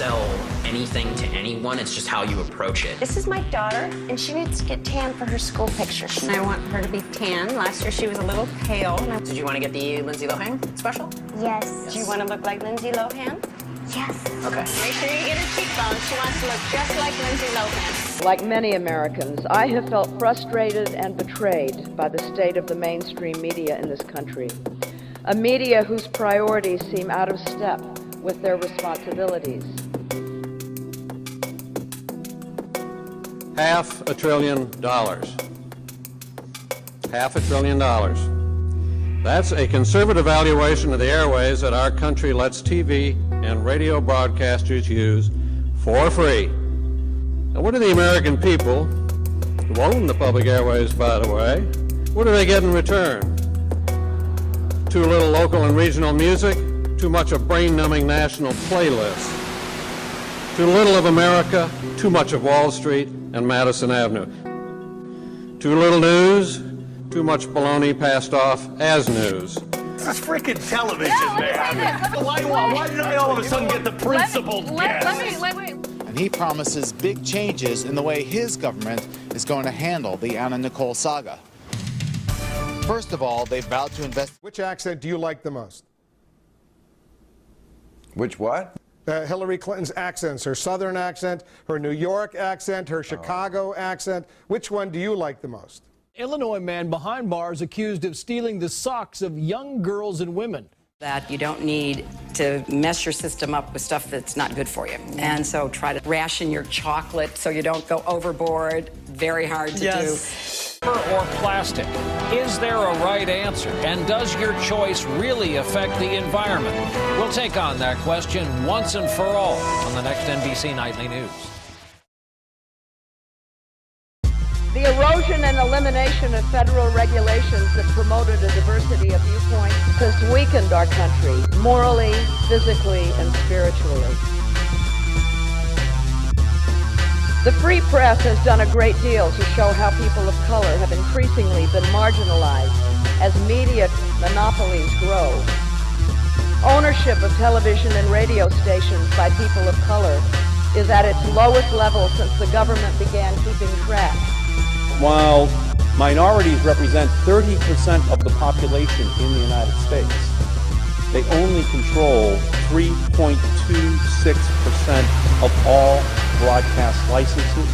sell anything to anyone. It's just how you approach it. This is my daughter, and she needs to get tan for her school pictures. I want her to be tan. Last year she was a little pale. Did you want to get the Lindsay Lohan special? Yes. Do you want to look like Lindsay Lohan? Yes. Okay. Make sure you get her cheekbones. She wants to look just like Lindsay Lohan. Like many Americans, I have felt frustrated and betrayed by the state of the mainstream media in this country. A media whose priorities seem out of step with their responsibilities. $500 billion. $500 billion. That's a conservative valuation of the airways that our country lets TV and radio broadcasters use for free. Now, what do the American people, who own the public airways, by the way, what do they get in return? Too little local and regional music, too much of brain-numbing national playlists. Too little of America, too much of Wall Street and Madison Avenue. Too little news, too much baloney passed off as news. This is freaking television, man. Why did I all of a sudden get the principal guest? And he promises big changes in the way his government is going to handle the Anna Nicole saga. First of all, they vowed to invest. Which accent do you like the most? Which what? Hillary Clinton's accents, her Southern accent, her New York accent, her Chicago accent. Which one do you like the most? Illinois man behind bars accused of stealing the socks of young girls and women. That you don't need to mess your system up with stuff that's not good for you. And so try to ration your chocolate so you don't go overboard. Very hard to do. Or plastic? Is there a right answer? And does your choice really affect the environment? We'll take on that question once and for all on the next NBC Nightly News. The erosion and elimination of federal regulations that promoted a diversity of viewpoints has weakened our country morally, physically, and spiritually. The free press has done a great deal to show how people of color have increasingly been marginalized as media monopolies grow. Ownership of television and radio stations by people of color is at its lowest level since the government began keeping track. While minorities represent 30% of the population in the United States, they only control 3.26% of all broadcast licenses,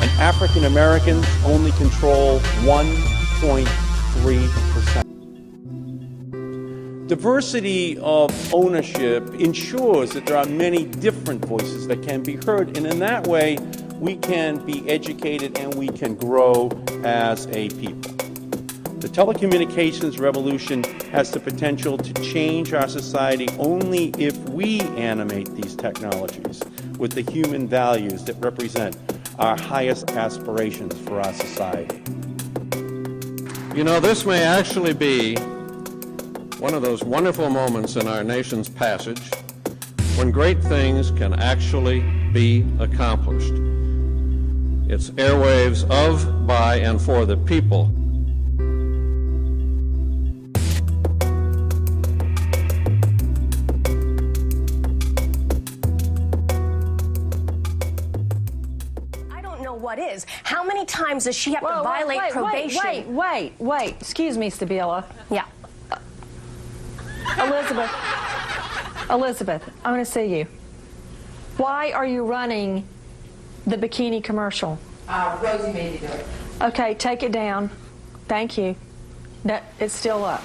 and African Americans only control 1.3%. Diversity of ownership ensures that there are many different voices that can be heard, and in that way, we can be educated and we can grow as a people. The telecommunications revolution has the potential to change our society only if we animate these technologies with the human values that represent our highest aspirations for our society. You know, this may actually be one of those wonderful moments in our nation's passage when great things can actually be accomplished. It's airwaves of, by, and for the people. I don't know what is. How many times does she have to violate probation? Wait. Excuse me, Stabila. Yeah. Elizabeth, I want to see you. Why are you running the bikini commercial? Rosie made me do it. Okay, take it down. Thank you. That it's still up.